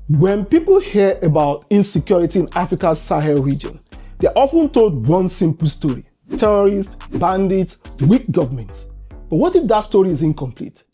When people hear about insecurity in Africa's Sahel region, they're often told one simple story: terrorists, bandits, weak governments. But what if that story is incomplete?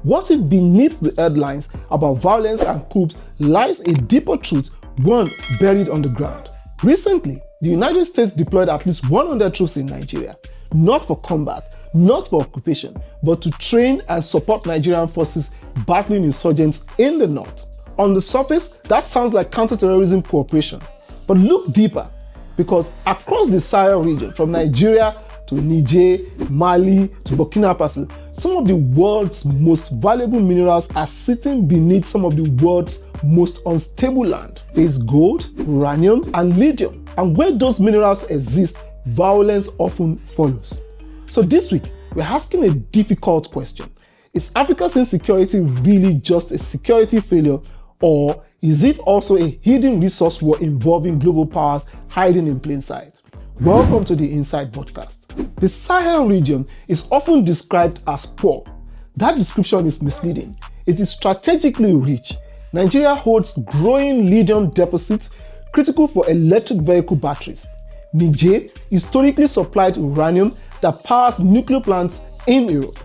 What if beneath the headlines about violence and coups lies a deeper truth, one buried on the ground? Recently, the United States deployed at least 100 troops in Nigeria, not for combat, not for occupation, but to train and support Nigerian forces battling insurgents in the north. On the surface, that sounds like counterterrorism cooperation. But look deeper, because across the Sahel region, from Nigeria to Niger, Mali to Burkina Faso, some of the world's most valuable minerals are sitting beneath some of the world's most unstable land. There is gold, uranium, and lithium. And where those minerals exist, violence often follows. So this week, we're asking a difficult question. Is Africa's insecurity really just a security failure, or is it also a hidden resource war involving global powers hiding in plain sight? Welcome to the Insight Podcast. The Sahel region is often described as poor. That description is misleading. It is strategically rich. Nigeria holds growing lithium deposits critical for electric vehicle batteries. Niger historically supplied uranium that powers nuclear plants in Europe.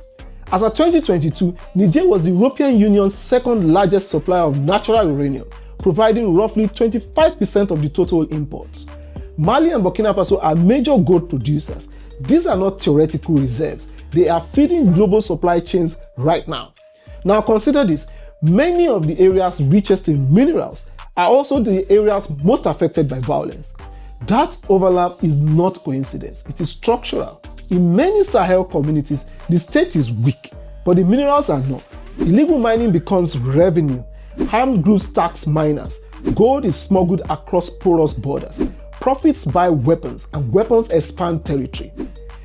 As of 2022, Niger was the European Union's second largest supplier of natural uranium, providing roughly 25% of the total imports. Mali and Burkina Faso are major gold producers. These are not theoretical reserves. They are feeding global supply chains right now. Now consider this: many of the areas richest in minerals are also the areas most affected by violence. That overlap is not coincidence, it is structural. In many Sahel communities, the state is weak, but the minerals are not. Illegal mining becomes revenue. Armed groups tax miners. Gold is smuggled across porous borders. Profits buy weapons, and weapons expand territory.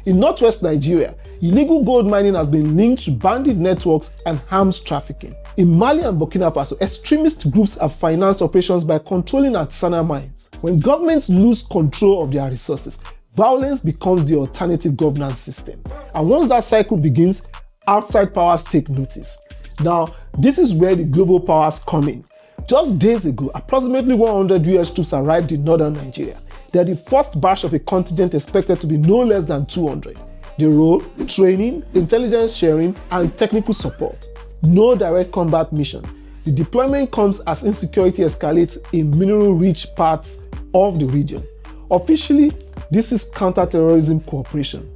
In northwest Nigeria, illegal gold mining has been linked to bandit networks and arms trafficking. In Mali and Burkina Faso, extremist groups have financed operations by controlling artisanal mines. When governments lose control of their resources, violence becomes the alternative governance system. And once that cycle begins, outside powers take notice. Now, this is where the global powers come in. Just days ago, approximately 100 US troops arrived in northern Nigeria. They are the first batch of a contingent expected to be no less than 200. The role: training, intelligence sharing, and technical support. No direct combat mission. The deployment comes as insecurity escalates in mineral-rich parts of the region. Officially, this is counter-terrorism cooperation.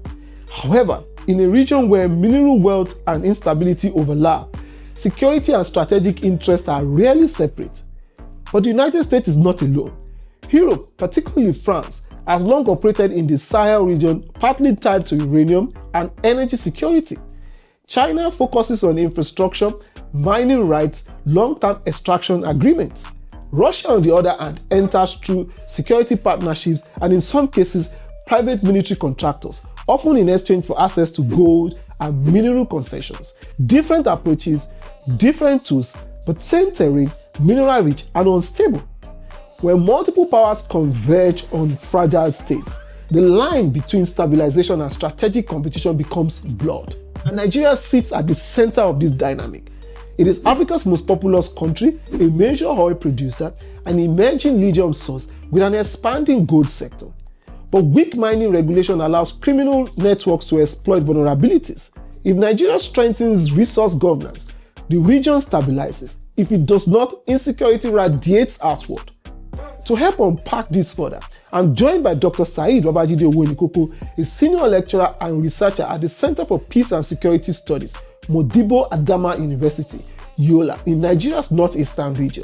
However, in a region where mineral wealth and instability overlap, security and strategic interests are rarely separate. But the United States is not alone. Europe, particularly France, has long operated in the Sahel region, partly tied to uranium and energy security. China focuses on infrastructure, mining rights, long-term extraction agreements. Russia, on the other hand, enters through security partnerships and, in some cases, private military contractors, often in exchange for access to gold and mineral concessions. Different approaches, different tools, but same terrain, mineral-rich and unstable. When multiple powers converge on fragile states, the line between stabilization and strategic competition becomes blurred. And Nigeria sits at the center of this dynamic. It is Africa's most populous country, a major oil producer, an emerging lithium source with an expanding gold sector. But weak mining regulation allows criminal networks to exploit vulnerabilities. If Nigeria strengthens resource governance, the region stabilizes. If it does not, insecurity radiates outward. To help unpack this further, I'm joined by Dr. Saheed Babajide Owonikoko, a senior lecturer and researcher at the Center for Peace and Security Studies, Modibo Adama University, Yola, in Nigeria's northeastern region.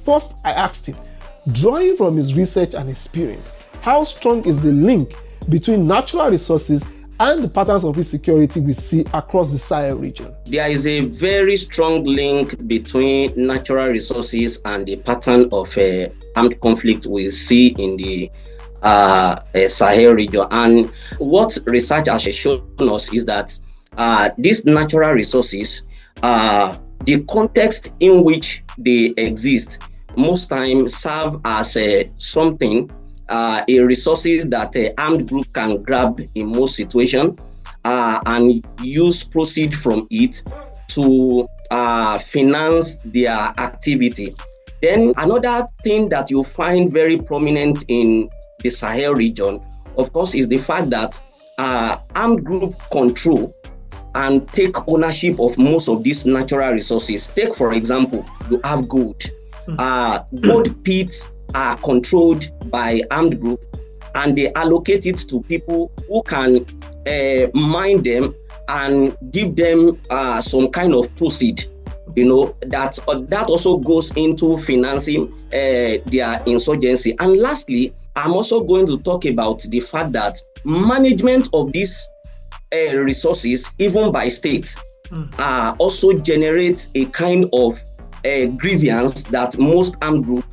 First, I asked him, drawing from his research and experience, how strong is the link between natural resources and the patterns of insecurity we see across the Sahel region? There is a very strong link between natural resources and the pattern of armed conflict we see in the Sahel region. And what research has shown us is that these natural resources, the context in which they exist, most times serve as a resources that an armed group can grab in most situations and use proceeds from it to finance their activity. Then another thing that you find very prominent in the Sahel region, of course, is the fact that armed group control and take ownership of most of these natural resources. Take, for example, you have gold. Gold pits are controlled by armed group, and they allocate it to people who can mine them and give them some kind of proceed. That also goes into financing their insurgency. And lastly, I'm also going to talk about the fact that management of these resources, even by states, also generates a kind of grievance that most armed groups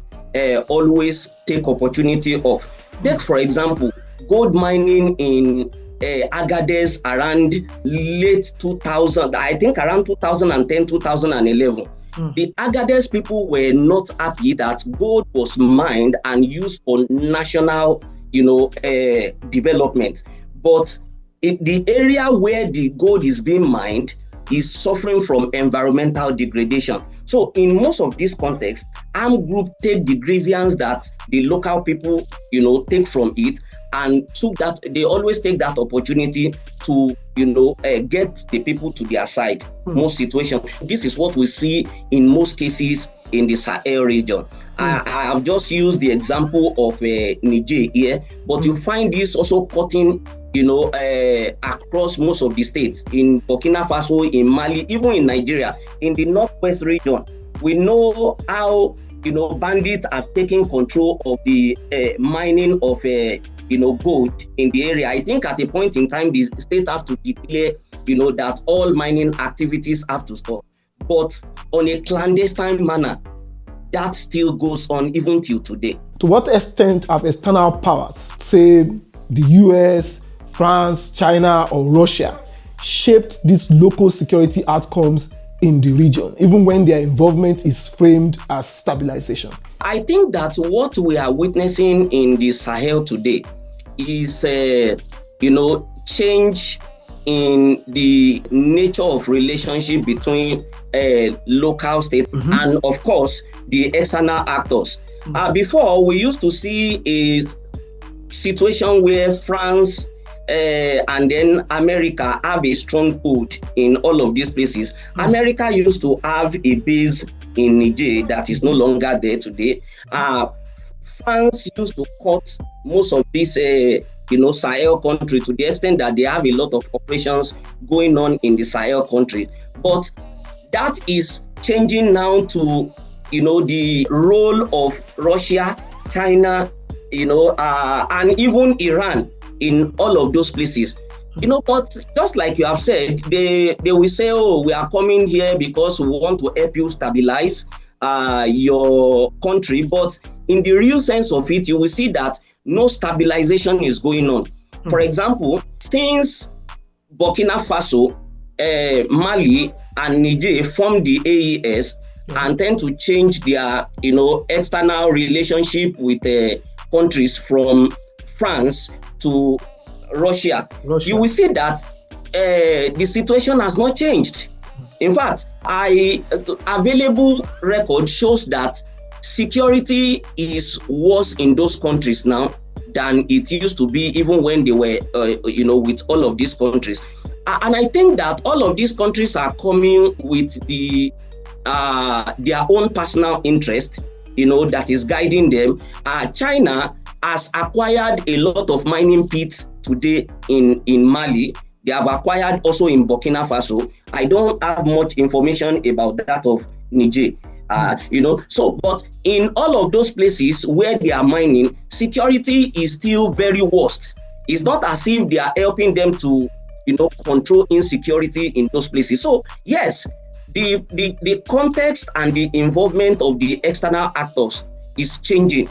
always take opportunity of. Take, for example, gold mining in Agadez around late 2000, I think around 2010, 2011. The Agadez people were not happy that gold was mined and used for national, development. But the area where the gold is being mined is suffering from environmental degradation. So in most of these contexts, armed groups take the grievance that the local people, take from it, and they always take that opportunity to, get the people to their side. Most situations, this is what we see in most cases in the Sahel region. I have just used the example of Niger here, but you find this also cutting, across most of the states, in Burkina Faso, in Mali, even in Nigeria, in the northwest region. We know how, bandits have taken control of the mining of gold in the area. I think at a point in time, the state have to declare, that all mining activities have to stop. But on a clandestine manner, that still goes on even till today. To what extent have external powers, say the US, France, China, or Russia, shaped these local security outcomes in the region, even when their involvement is framed as stabilization? I think that what we are witnessing in the Sahel today is, change in the nature of relationship between local state and, of course, the external actors. Before, we used to see a situation where France and then America have a stronghold in all of these places. America used to have a base in Niger that is no longer there today. France used to cut most of these Sahel country to the extent that they have a lot of operations going on in the Sahel country. But that is changing now to, the role of Russia, China, and even Iran in all of those places. But just like you have said, they will say, oh, we are coming here because we want to help you stabilize your country. But in the real sense of it, you will see that no stabilization is going on. For example, since Burkina Faso, Mali, and Niger formed the AES and tend to change their, external relationship with countries from France to Russia, you will see that the situation has not changed. In fact, available record shows that security is worse in those countries now than it used to be even when they were, with all of these countries. And I think that all of these countries are coming with their own personal interest, that is guiding them. China has acquired a lot of mining pits today in Mali. They have acquired also in Burkina Faso. I don't have much information about that of Niger. But in all of those places where they are mining, security is still very worst. It's not as if they are helping them to, control insecurity in those places. So yes, the context and the involvement of the external actors is changing,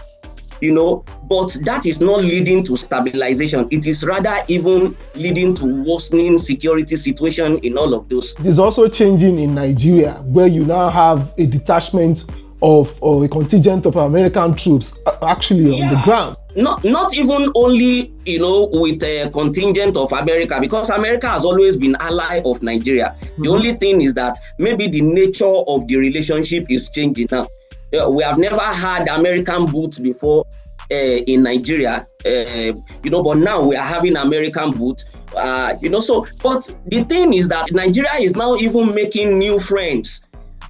but that is not leading to stabilization. It is rather even leading to worsening security situation in all of those. It is also changing in Nigeria, where you now have a detachment of or a contingent of American troops actually on the ground. Not even only, with a contingent of America, because America has always been ally of Nigeria. The only thing is that maybe the nature of the relationship is changing now. We have never had American boots before in Nigeria, but now we are having American boots, so, but the thing is that Nigeria is now even making new friends,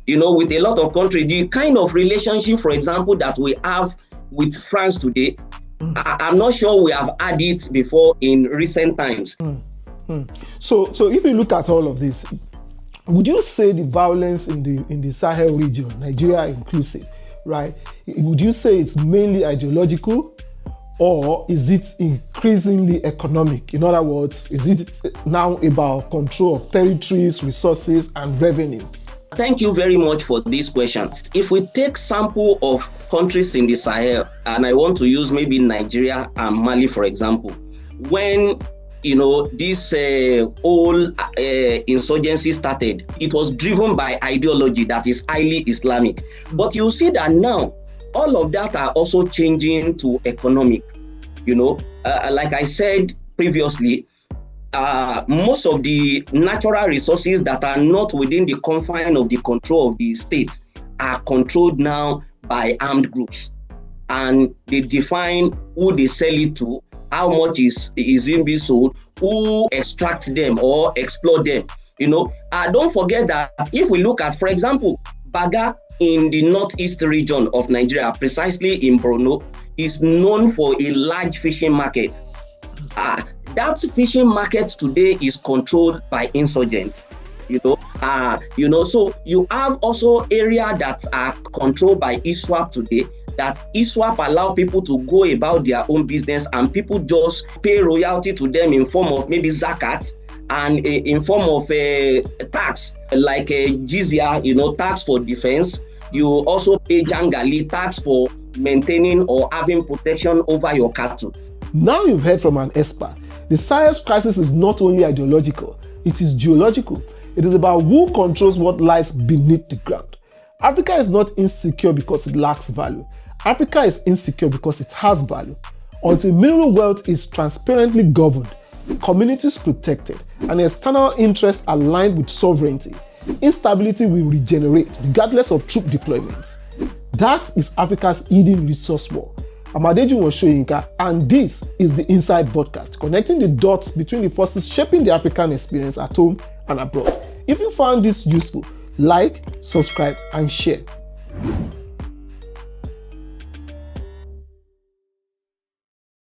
with a lot of countries. The kind of relationship, for example, that we have with France today, I'm not sure we have had it before in recent times. So if you look at all of this, would you say the violence in the Sahel region, Nigeria inclusive, right? Would you say it's mainly ideological, or is it increasingly economic? In other words, is it now about control of territories, resources, and revenue? Thank you very much for these questions. If we take sample of countries in the Sahel, and I want to use maybe Nigeria and Mali, for example, when this whole insurgency started, it was driven by ideology that is highly Islamic. But you see that now, all of that are also changing to economic. Like I said previously, most of the natural resources that are not within the confine of the control of the state are controlled now by armed groups, and they define who they sell it to, how much is it being sold, who extracts them or exploit them. Don't forget that if we look at, for example, Baga in the northeast region of Nigeria, precisely in Borno, is known for a large fishing market. That fishing market today is controlled by insurgents. So you have also areas that are controlled by ISWAP today, that ISWAP allow people to go about their own business, and people just pay royalty to them in form of maybe zakat and in form of tax, like jizya, tax for defense. You also pay jangali, tax for maintaining or having protection over your cattle. Now you've heard from an expert. The Sahel crisis is not only ideological, it is geological. It is about who controls what lies beneath the ground. Africa is not insecure because it lacks value. Africa is insecure because it has value. Until mineral wealth is transparently governed, communities protected, and external interests aligned with sovereignty, instability will regenerate regardless of troop deployments. That is Africa's hidden resource war. I'm Adejun Oshoyinka, and this is the Inside Vodcast, connecting the dots between the forces shaping the African experience at home and abroad. If you found this useful, like, subscribe, and share.